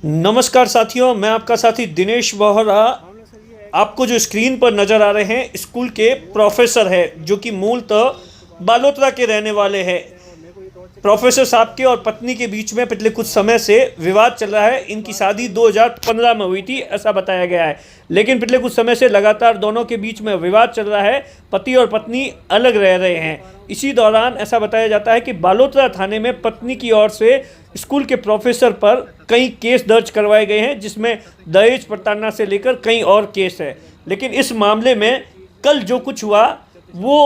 नमस्कार साथियों, मैं आपका साथी दिनेश बोहरा। आपको जो स्क्रीन पर नज़र आ रहे हैं स्कूल के प्रोफेसर है जो कि मूलतः बालोतरा के रहने वाले हैं। प्रोफेसर साहब के और पत्नी के बीच में पिछले कुछ समय से विवाद चल रहा है। इनकी शादी 2015 में हुई थी ऐसा बताया गया है, लेकिन पिछले कुछ समय से लगातार दोनों के बीच में विवाद चल रहा है। पति और पत्नी अलग रह रहे हैं। इसी दौरान ऐसा बताया जाता है कि बालोतरा थाने में पत्नी की ओर से स्कूल के प्रोफेसर पर कई केस दर्ज करवाए गए हैं, जिसमें दहेज प्रताड़ना से लेकर कई और केस है। लेकिन इस मामले में कल जो कुछ हुआ वो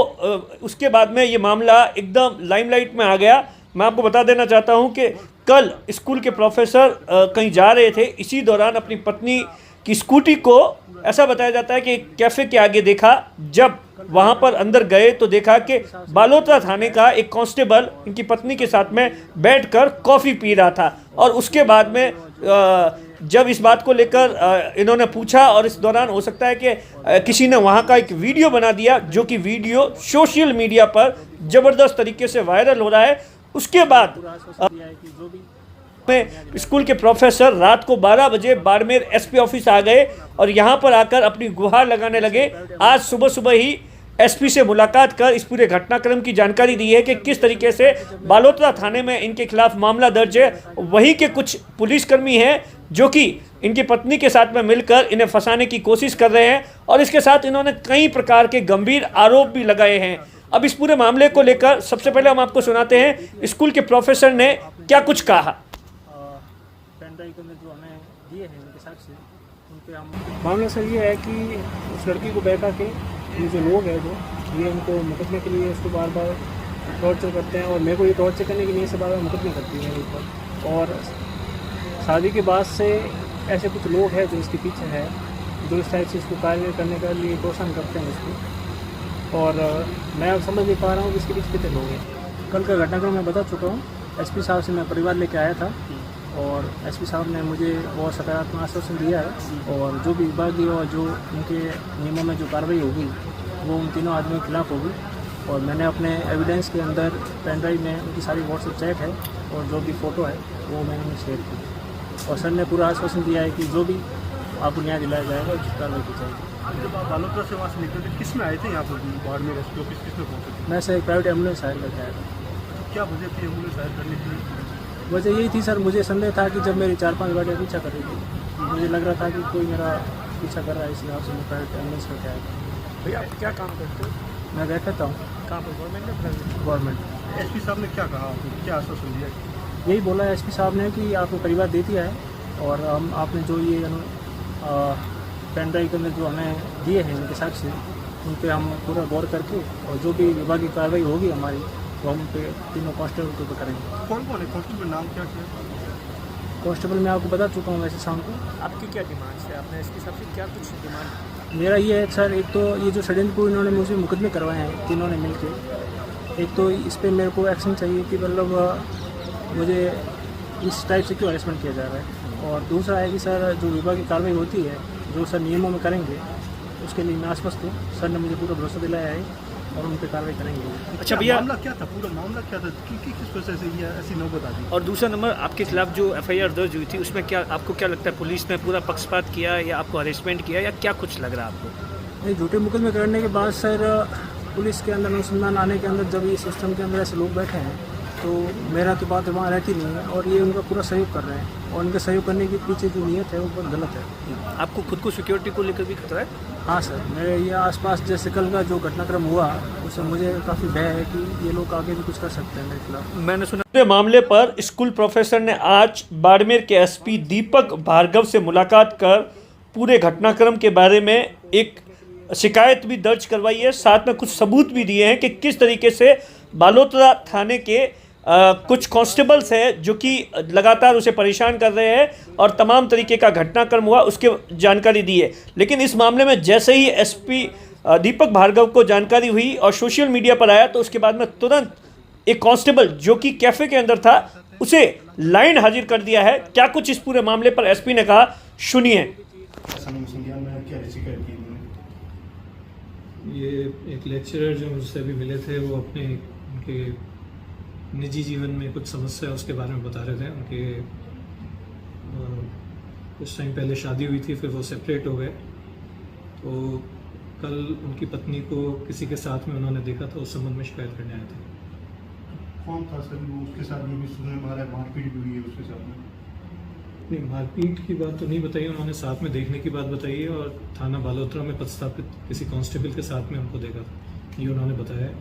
उसके बाद में ये मामला एकदम लाइमलाइट में आ गया। मैं आपको बता देना चाहता हूं कि कल स्कूल के प्रोफेसर कहीं जा रहे थे। इसी दौरान अपनी पत्नी की स्कूटी को ऐसा बताया जाता है कि कैफ़े के आगे देखा। जब वहां पर अंदर गए तो देखा कि बालोतरा थाने का एक कांस्टेबल इनकी पत्नी के साथ में बैठकर कॉफ़ी पी रहा था। और उसके बाद में जब इस बात को लेकर इन्होंने पूछा, और इस दौरान हो सकता है कि किसी ने वहां का एक वीडियो बना दिया, जो कि वीडियो सोशल मीडिया पर ज़बरदस्त तरीके से वायरल हो रहा है। उसके बाद में स्कूल के प्रोफेसर रात को 12 बजे बाड़मेर एसपी ऑफिस आ गए और यहां पर आकर अपनी गुहार लगाने लगे। आज सुबह सुबह ही एसपी से मुलाकात कर इस पूरे घटनाक्रम की जानकारी दी है कि किस तरीके से बालोतरा थाने में इनके खिलाफ मामला दर्ज है। वहीं के कुछ पुलिसकर्मी हैं जो कि इनकी पत्नी के साथ में मिलकर इन्हें फंसाने की कोशिश कर रहे हैं, और इसके साथ इन्होंने कई प्रकार के गंभीर आरोप भी लगाए हैं। अब इस पूरे मामले को लेकर सबसे पहले हम आपको सुनाते हैं स्कूल के प्रोफेसर ने क्या कुछ कहा। जो हमें दिए हैं उनके साथ से उन पर हम मामला सर ये है कि उस लड़की को बहका के ये जो लोग हैं जो ये उनको मुकदमे के लिए उसको बार बार टॉर्चर करते हैं, और मेरे को ये टॉर्चर करने की नहीं से बार बार मुकदमे करती है मेरे ऊपर। और शादी के बाद से ऐसे कुछ लोग हैं जो इसके पीछे है, जो इस टाइप से इसको कार्य करने के लिए प्रोत्साहन करते हैं इसको। और मैं अब समझ नहीं पा रहा हूँ कि इसके पीछे कितने लोग हैं। कल का घटनाक्रम मैं बता चुका हूँ। एसपी साहब से मैं परिवार लेके आया था और एसपी साहब ने मुझे बहुत सकारात्मक आश्वासन दिया है, और जो भी विभागीय और जो उनके नियमों में जो कार्रवाई होगी वो उन तीनों आदमियों के खिलाफ होगी। और मैंने अपने एविडेंस के अंदर पेन ड्राइव में उनकी सारी व्हाट्सएप चैट है और जो भी फ़ोटो है वो मैंने उन्हें शेयर की। और सर ने पूरा आश्वासन दिया है कि जो भी आपको न्याय दिलाया जाएगा उसकी कार्रवाई की जाएगी। जब आप बालोतरा से वहाँ से निकले थे किस में आए थे यहाँ पर बाड़मेर एसपी ऑफिस किस में पहुँचे थे? मैं सर एक प्राइवेट एम्बुलेंस हायर करके आया था। क्या वजह थी एम्बुलेंस हायर करने की? वजह यही थी सर, मुझे संदेह था कि जब मेरी 4-5 गाड़ियाँ पीछा कर रही थी, मुझे लग रहा था कि कोई मेरा पीछा कर रहा है, इसलिए आपसे मैं प्राइवेट एम्बुलेंस करके आया था। भैया आप क्या काम करते हो? मैं रहता हूँ कहाँ पर, गवर्नमेंट या प्राइवेट? गवर्नमेंट। एसपी साहब ने क्या कहा आपको, क्या आश्वासन दिया? यही बोला एसपी साहब ने कि आपको परिवार दे दिया है, और हम आपने जो ये पेन ड्राइव के अंदर जो हमें दिए हैं इनके साथ से उन पर हम पूरा गौर करके और जो भी विभागीय कार्रवाई होगी हमारी तो हम पे तीनों कांस्टेबल के ऊपर करेंगे। कौन कौन है कांस्टेबल, नाम क्या क्या? कांस्टेबल मैं आपको बता चुका हूँ वैसे शाम को। आपकी क्या डिमांड है? आपने इसके हिसाब से क्या कुछ डिमांड? मेरा ये है सर, एक तो ये जो षड्यंत्र इन्होंने मुझे मुकदमे करवाए हैं तीनों ने मिलकर, एक तो इस पर मेरे को एक्शन चाहिए कि मतलब मुझे इस टाइप से क्यों हरेसमेंट किया जा रहा है। और दूसरा है कि सर जो विभागीय कार्रवाई होती है जो सर नियमों में करेंगे उसके लिए मैं आश्वस्त हूँ। सर ने मुझे पूरा भरोसा दिलाया है और उन पर कार्रवाई करेंगे। अच्छा भैया, मामला क्या था, पूरा मामला क्या था, किस वजह से ये ऐसी नौबत आ गई? और दूसरा नंबर, आपके खिलाफ जो एफआईआर दर्ज हुई थी उसमें क्या आपको क्या लगता है, पुलिस ने पूरा पक्षपात किया या आपको हरेसमेंट किया, या क्या कुछ लग रहा है आपको? नहीं, झूठे मुकदमे करने के बाद सर पुलिस के अंदर अनुसंधान आने के अंदर जब ये सिस्टम के अंदर ऐसे लोग बैठे हैं तो मेरा तो बात वहाँ रहती नहीं है, और ये उनका पूरा सहयोग कर रहे हैं, और उनके सहयोग करने के पीछे जो नीयत है वो बहुत गलत है। आपको खुद को सिक्योरिटी को लेकर भी खतरा है? हाँ सर, मेरे ये आसपास जैसे कल का जो घटनाक्रम हुआ उससे मुझे काफ़ी भय है कि ये लोग आगे भी कुछ कर सकते हैं मेरे खिलाफ। मैंने सुना मामले पर स्कूल प्रोफेसर ने आज बाड़मेर के एसपी दीपक भार्गव से मुलाकात कर पूरे घटनाक्रम के बारे में एक शिकायत भी दर्ज करवाई है। साथ में कुछ सबूत भी दिए हैं कि किस तरीके से बालोतरा थाने के कुछ कांस्टेबल्स हैं जो कि लगातार उसे परेशान कर रहे हैं, और तमाम तरीके का घटनाक्रम हुआ उसके जानकारी दी है। लेकिन इस मामले में जैसे ही एसपी दीपक भार्गव को जानकारी हुई और सोशल मीडिया पर आया तो उसके बाद में तुरंत एक कांस्टेबल जो कि कैफ़े के अंदर था उसे लाइन हाजिर कर दिया है। क्या कुछ इस पूरे मामले पर एसपी ने कहा, सुनिए। ये एक लेक्चरर जो मुझसे अभी मिले थे वो अपने उनके निजी जीवन में कुछ समस्या उसके बारे में बता रहे थे। उनके कुछ टाइम पहले शादी हुई थी, फिर वो सेपरेट हो गए। तो कल उनकी पत्नी को किसी के साथ में उन्होंने देखा था, उस संबंध में शिकायत करने आए थे। कौन था सर वो? उसके साथ ये भी सुनने में आ रहा है मारपीट भी हुई है उसके साथ में। नहीं, मारपीट की बात तो नहीं बताई उन्होंने, साथ में देखने की बात बताई है और थाना बालोतरा में पदस्थापित किसी कांस्टेबल के साथ में उनको देखा था, ये उन्होंने बताया है।